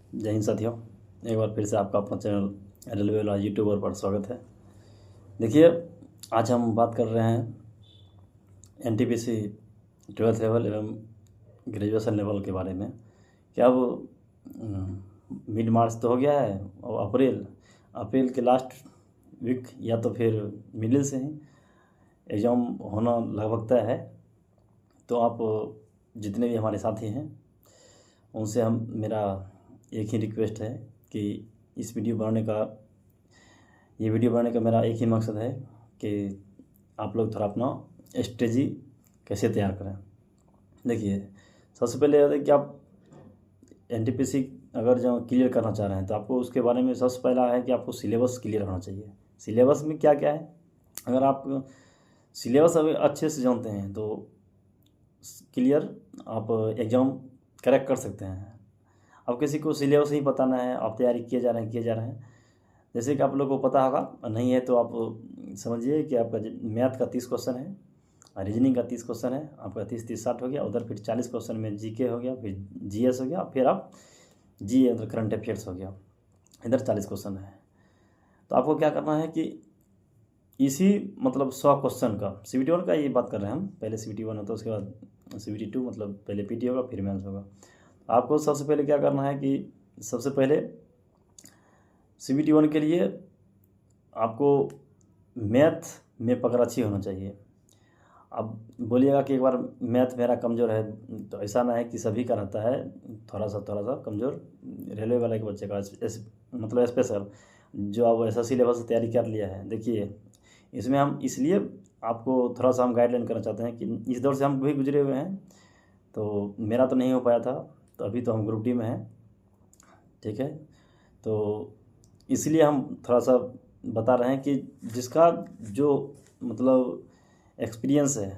जय हिंद साथियों, एक बार फिर से आपका अपना चैनल रेलवे वाला यूट्यूबर पर स्वागत है। देखिए, आज हम बात कर रहे हैं एनटीपीसी 12th लेवल एवं ग्रेजुएशन लेवल के बारे में। क्या अब मिड मार्च तो हो गया है और अप्रैल के लास्ट वीक या तो फिर मिडिल से ही एग्ज़ाम होना लगभग तय है। तो आप जितने भी हमारे साथी हैं उनसे मेरा एक ही रिक्वेस्ट है कि ये वीडियो बनाने का मेरा एक ही मकसद है कि आप लोग थोड़ा अपना स्ट्रेटजी कैसे तैयार करें। देखिए, सबसे पहले है कि आप एनटीपीसी अगर जो क्लियर करना चाह रहे हैं तो आपको उसके बारे में सबसे पहला है कि आपको सिलेबस क्लियर होना चाहिए। सिलेबस में क्या क्या है, अगर आप सिलेबस अगर अच्छे से जानते हैं तो क्लियर आप एग्ज़ाम क्रैक कर सकते हैं। अब किसी को सिलेबस नहीं बताना है, आप तैयारी किए जा रहे हैं जैसे कि आप लोगों को पता होगा, नहीं है तो आप समझिए कि आपका मैथ का 30 क्वेश्चन है, रीजनिंग का 30 क्वेश्चन है, आपका 30-30-60 हो गया। उधर फिर 40 क्वेश्चन में जीके हो गया, फिर जीएस हो गया, फिर आप जी मतलब करंट अफेयर्स हो गया, इधर 40 क्वेश्चन है। तो आपको क्या करना है कि इसी मतलब 100 क्वेश्चन का CBT 1 का ये बात कर रहे हैं हम, पहले CBT 1 होता है उसके बाद CBT 2 मतलब पहले PT होगा फिर मेंस होगा। आपको सबसे पहले क्या करना है कि सबसे पहले CBT 1 के लिए आपको मैथ में पकड़ अच्छी होना चाहिए। अब बोलिएगा कि एक बार मैथ मेरा कमज़ोर है, तो ऐसा ना है कि सभी का रहता है थोड़ा सा कमज़ोर। रेलवे वाले के बच्चे का मतलब स्पेशल जो अब SSC लेवल से तैयारी कर लिया है। देखिए, इसमें हम इसलिए आपको थोड़ा सा हम गाइडलाइन करना चाहते हैं कि इस दौर से हम भी गुजरे हुए हैं। तो मेरा तो नहीं हो पाया था, तो अभी तो हम ग्रुप डी में हैं, ठीक है। तो इसलिए हम थोड़ा सा बता रहे हैं कि जिसका जो मतलब एक्सपीरियंस है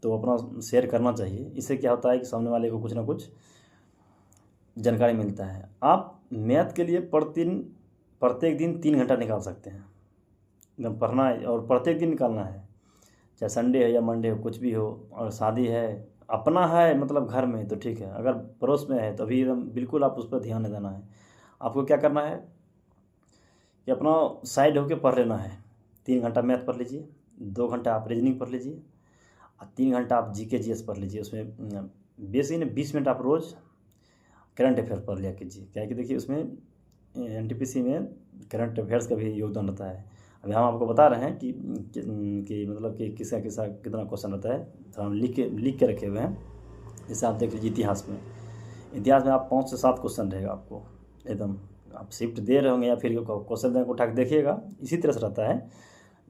तो अपना शेयर करना चाहिए। इससे क्या होता है कि सामने वाले को कुछ ना कुछ जानकारी मिलता है। आप मैथ के लिए प्रत्येक दिन 3 घंटा निकाल सकते हैं, एकदम पढ़ना है और प्रत्येक दिन निकालना है, चाहे संडे है या मंडे हो, कुछ भी हो। और शादी है, अपना है मतलब घर में तो ठीक है, अगर पड़ोस में है तो अभी एकदम बिल्कुल आप उस पर ध्यान नहीं देना है। आपको क्या करना है कि अपना साइड होकर पढ़ लेना है। 3 घंटा मैथ पढ़ लीजिए, 2 घंटा आप रीजनिंग पढ़ लीजिए और 3 घंटा आप GK GS पढ़ लीजिए। उसमें बेसिक 20 मिनट आप रोज़ करंट अफेयर पढ़ लिया कीजिए। क्या है कि देखिए, उसमें NTPC में करंट अफेयर्स का भी योगदान रहता है। अभी हम आपको बता रहे हैं कि मतलब कि किसका कितना क्वेश्चन रहता है, तो हम लिख के रखे हुए हैं। जैसे आप देख लीजिए, इतिहास में आप 5 से 7 क्वेश्चन रहेगा आपको, एकदम आप शिफ्ट दे रहे होंगे या फिर क्वेश्चन बैंक उठा के देखिएगा, इसी तरह से रहता है।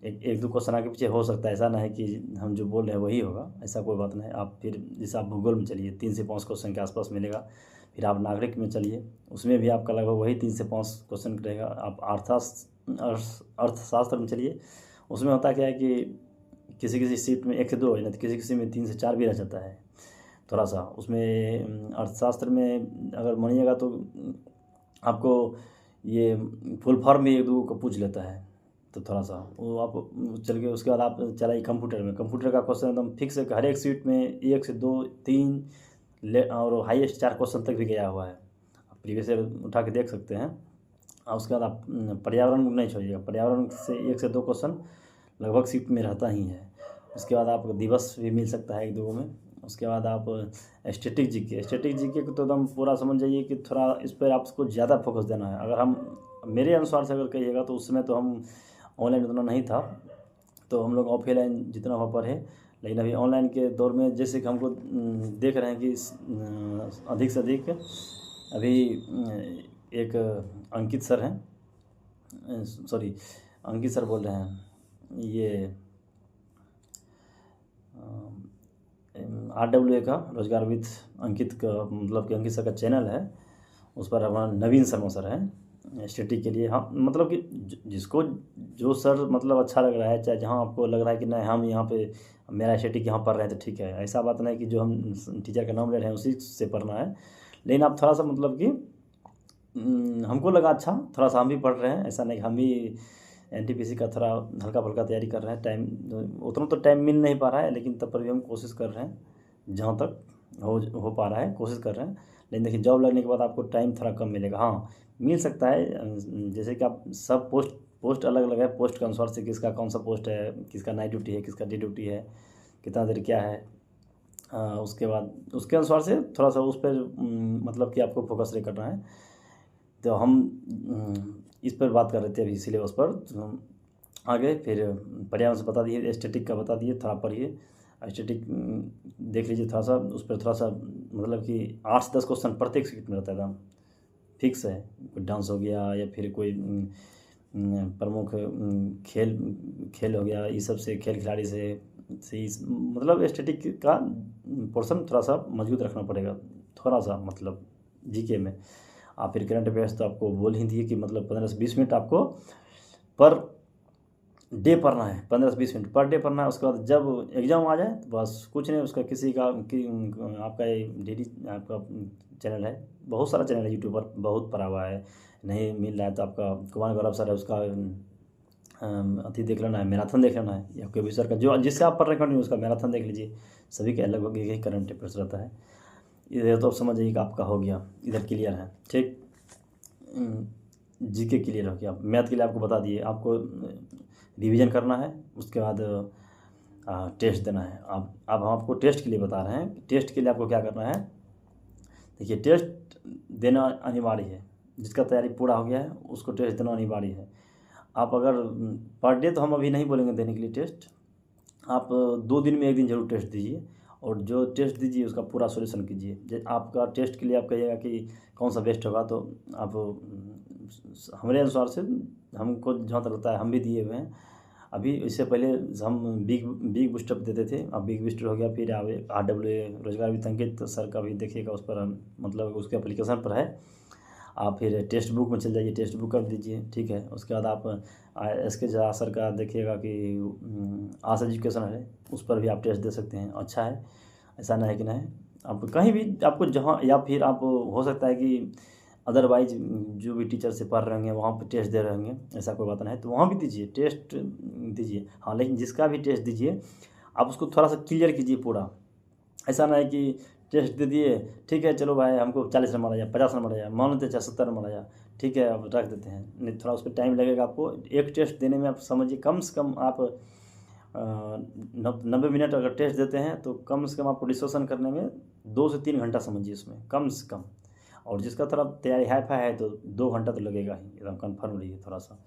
एक दो क्वेश्चन आगे पीछे हो सकता है, ऐसा ना है कि हम जो बोल रहे हैं वही होगा, ऐसा कोई बात नहीं। आप फिर जैसे आप भूगोल में चलिए, 3 से 5 क्वेश्चन के आसपास मिलेगा। फिर आप नागरिक में चलिए, उसमें भी आपका लगभग वही 3 से 5 क्वेश्चन रहेगा। आप अर्थशास्त्र में चलिए, उसमें होता क्या है कि किसी शिफ्ट में 1 से 2 है ना, तो किसी में 3 से 4 भी रह जाता है थोड़ा सा। उसमें अर्थशास्त्र में अगर मानिएगा तो आपको ये फुल फॉर्म भी 1-2 को पूछ लेता है, तो थोड़ा सा वो आप चल के उसके बाद आप चलाइए कंप्यूटर का क्वेश्चन एकदम फिक्स है। हर एक सीट में 1 से 2, 3 और हाईएस्ट 4 क्वेश्चन तक भी गया हुआ है। आप प्रीवियस ईयर उठा के देख सकते हैं। और उसके बाद आप पर्यावरण नहीं छोड़िएगा, पर्यावरण से 1 से 2 क्वेश्चन लगभग सीट में रहता ही है। उसके बाद आपको दिवस भी मिल सकता है 1-2 में। उसके बाद आप स्टैटिक जीके को तो एकदम पूरा समझ जाइए कि थोड़ा इस पर आपको ज़्यादा फोकस देना है। अगर हम मेरे अनुसार से अगर कहिएगा तो उस समय तो हम ऑनलाइन उतना नहीं था, तो हम लोग ऑफलाइन जितना हो पढ़े। लेकिन अभी ऑनलाइन के दौर में जैसे कि हमको देख रहे हैं कि अधिक से अधिक अभी एक अंकित सर हैं, सॉरी अंकित सर बोल रहे हैं, ये RWA का रोजगार विद अंकित का मतलब कि अंकित सर का चैनल है, उस पर हमारा नवीन शर्मा सर हैं स्टडी के लिए। हाँ, मतलब कि जिसको जो सर मतलब अच्छा लग रहा है, चाहे जहाँ आपको लग रहा है कि नहीं हम यहाँ पे मेरा स्टैटिक यहाँ पढ़ रहे हैं तो ठीक है, ऐसा बात नहीं कि जो हम टीचर का नाम ले रहे हैं उसी से पढ़ना है। लेकिन आप थोड़ा सा मतलब कि हमको लगा अच्छा, थोड़ा सा हम भी पढ़ रहे हैं, ऐसा नहीं कि हम भी NTPC का थोड़ा हल्का फुल्का तैयारी कर रहे हैं। टाइम उतना तो टाइम मिल नहीं पा रहा है, लेकिन तब पर भी हम कोशिश कर रहे हैं, जहाँ तक हो पा रहा है कोशिश कर रहे हैं। लेकिन देखिए जॉब लगने के बाद आपको टाइम थोड़ा कम मिलेगा। हाँ, मिल सकता है, जैसे कि आप सब पोस्ट अलग अलग है, पोस्ट के अनुसार से किसका कौन सा पोस्ट है, किसका नाइट ड्यूटी है, किसका डे ड्यूटी है, कितना देर क्या है। उसके बाद उसके अनुसार से थोड़ा सा उस पर मतलब कि आपको फोकस नहीं करना है। तो हम इस पर बात कर रहे थे अभी सिलेबस पर। तो हम आगे फिर पर्यावरण से बता दिए, एस्थेटिक का बता दिए, थोड़ा पढ़िए एस्थेटिक देख लीजिए थोड़ा सा, उस पर थोड़ा सा मतलब कि 8 से 10 क्वेश्चन प्रत्येक सीट में रहता है, एकदम फिक्स है। कोई डांस हो गया या फिर कोई प्रमुख खेल खेल हो गया, इस सब से, खेल खिलाड़ी से मतलब एस्थेटिक का पोर्शन थोड़ा सा मजबूत रखना पड़ेगा, थोड़ा सा मतलब जीके में। आप फिर करंट अफेयर्स तो आपको बोल ही दिए कि मतलब 15 से 20 मिनट आपको पर डे पढ़ना है, 15 से 20 मिनट पर डे पढ़ना है। उसके बाद जब एग्ज़ाम आ जाए तो बस कुछ नहीं, उसका किसी का आपका ये डेली आपका चैनल है, बहुत सारा चैनल है यूट्यूब पर, बहुत पड़ा हुआ है। नहीं मिल रहा है तो आपका कुमार गौरव सर है, उसका अति देख लेना है, मैराथन देख लेना है, या कोई भी सर का जो जिससे आप पढ़ रहे कंटिन्यू उसका मैराथन देख लीजिए। सभी के लगभग यही करंट अफेयर्स रहता है। इधर तो समझ जाइए कि आपका हो गया, इधर क्लियर है, ठीक। जीके क्लियर हो गया। मैथ के लिए आपको बता दिए, आपको रिवीजन करना है, उसके बाद टेस्ट देना है। अब हम आपको टेस्ट के लिए बता रहे हैं। टेस्ट के लिए आपको क्या करना है, देखिए टेस्ट देना अनिवार्य है, जिसका तैयारी पूरा हो गया है उसको टेस्ट देना अनिवार्य है। आप अगर पर डे तो हम अभी नहीं बोलेंगे देने के लिए टेस्ट, आप 2 दिन में 1 दिन जरूर टेस्ट दीजिए, और जो टेस्ट दीजिए उसका पूरा सॉल्यूशन कीजिए। आपका टेस्ट के लिए आप कहिएगा कि कौन सा बेस्ट होगा, तो आप हमारे अनुसार से हमको जहाँ तक लगता है हम भी दिए हुए हैं। अभी इससे पहले हम बिग बूस्टर देते थे, अब बिग बूस्टर हो गया, फिर RWA रोजगार वित्त अंकित सर का भी देखिएगा, उस पर मतलब उसके एप्लीकेशन पर है। आप फिर टेक्स्ट बुक में चल जाइए, टेक्स्ट बुक कर दीजिए, ठीक है। उसके बाद आप SK झा सर का देखिएगा कि आस एजुकेशन है, उस पर भी आप टेस्ट दे सकते हैं, अच्छा है, ऐसा नहीं है कि नहीं। आप कहीं भी आपको जहाँ, या फिर आप हो सकता है कि अदरवाइज जो भी टीचर से पढ़ रहे होंगे वहाँ पर टेस्ट दे रहे होंगे, ऐसा कोई बात नहीं है, तो वहाँ भी दीजिए, टेस्ट दीजिए। हाँ, लेकिन जिसका भी टेस्ट दीजिए आप उसको थोड़ा सा क्लियर कीजिए पूरा। ऐसा नहीं कि टेस्ट दे दिए, ठीक है चलो भाई हमको 40 नंबर आया, 50 नंबर आया, मान लेते हैं 70 नंबर आया, ठीक है अब रख देते हैं। नहीं, थोड़ा उस पर टाइम लगेगा आपको। एक टेस्ट देने में आप समझिए कम से कम आप 90 मिनट अगर टेस्ट देते हैं तो कम से कम आपको डिस्कशन करने में 2 से 3 घंटा समझिए उसमें, कम से कम। और जिसका थोड़ा तैयारी हाई फाई है तो 2 घंटा तो लगेगा ही, एकदम कन्फर्म रहिए। थोड़ा सा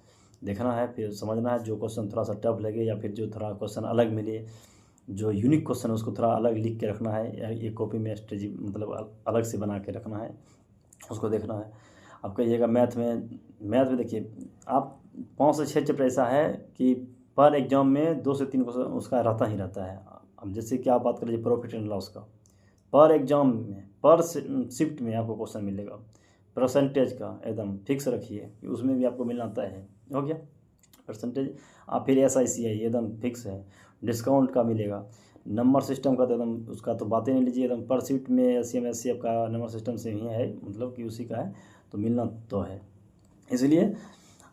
देखना है, फिर समझना है, जो क्वेश्चन थोड़ा सा टफ लगे या फिर जो थोड़ा क्वेश्चन अलग मिले, जो यूनिक क्वेश्चन है उसको थोड़ा अलग लिख के रखना है, या एक कॉपी में स्ट्रेटजी मतलब अलग से बना के रखना है, उसको देखना है। अब कहिएगा मैथ में देखिए आप 5 से 6 चैप्टर ऐसा है कि पर एग्जाम में 2 से 3 क्वेश्चन उसका रहता ही रहता है। अब जैसे कि आप बात कर लीजिए प्रॉफिट एंड लॉस का, पर एग्जाम में पर शिफ्ट में आपको क्वेश्चन मिलेगा। परसेंटेज का एकदम फिक्स रखिए, उसमें भी आपको मिलना तय है, हो गया परसेंटेज। आप फिर SICI एकदम फिक्स है, डिस्काउंट का मिलेगा। नंबर सिस्टम का तो एकदम उसका तो बातें नहीं लीजिए, एकदम पर सीट में SCM SCF का नंबर सिस्टम से ही है, मतलब कि उसी का है, तो मिलना तो है। इसलिए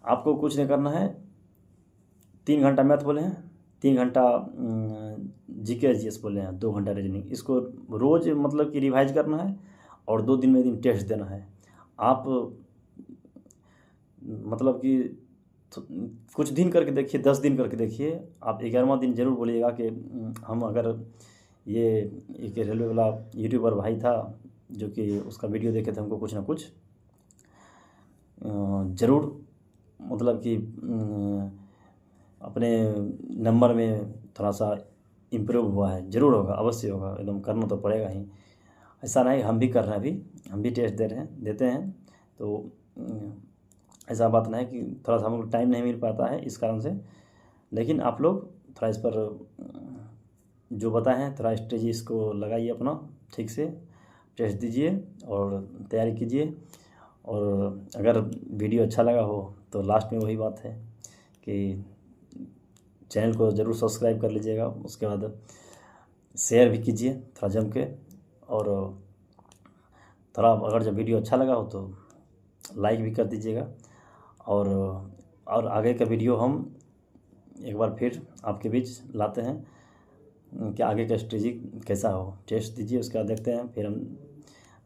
आपको कुछ नहीं करना है, 3 घंटा मैथ बोले हैं, 3 घंटा GK GS बोले हैं, 2 घंटा रीजनिंग, इसको रोज़ मतलब कि रिवाइज करना है, और 2 दिन में 1 दिन टेस्ट देना है। आप मतलब कि कुछ दिन करके देखिए, 10 दिन करके देखिए, आप 11वां दिन जरूर बोलिएगा कि हम अगर ये एक रेलवे वाला यूट्यूबर भाई था जो कि उसका वीडियो देखे थे, हमको कुछ ना कुछ ज़रूर मतलब कि अपने नंबर में थोड़ा सा इम्प्रूव हुआ है, ज़रूर होगा, अवश्य होगा, एकदम करना तो पड़ेगा ही। ऐसा नहीं, हम भी कर रहे हैं, अभी हम भी टेस्ट देते हैं, तो ऐसा बात नहीं है कि थोड़ा सा हम लोग टाइम नहीं मिल पाता है इस कारण से। लेकिन आप लोग थोड़ा इस पर जो बताए हैं थोड़ा स्ट्रेटजी इसको लगाइए अपना, ठीक से टेस्ट दीजिए और तैयारी कीजिए। और अगर वीडियो अच्छा लगा हो तो लास्ट में वही बात है कि चैनल को ज़रूर सब्सक्राइब कर लीजिएगा, उसके बाद शेयर भी कीजिए थोड़ा जम के, और थोड़ा अगर जब वीडियो अच्छा लगा हो तो लाइक भी कर दीजिएगा। और आगे का वीडियो हम एक बार फिर आपके बीच लाते हैं कि आगे का स्ट्रेटजी कैसा हो। टेस्ट दीजिए, उसके बाद देखते हैं, फिर हम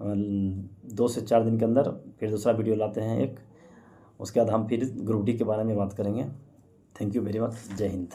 2 से 4 दिन के अंदर फिर दूसरा वीडियो लाते हैं एक। उसके बाद हम फिर ग्रुप डी के बारे में बात करेंगे। Thank you very much. जय हिंद।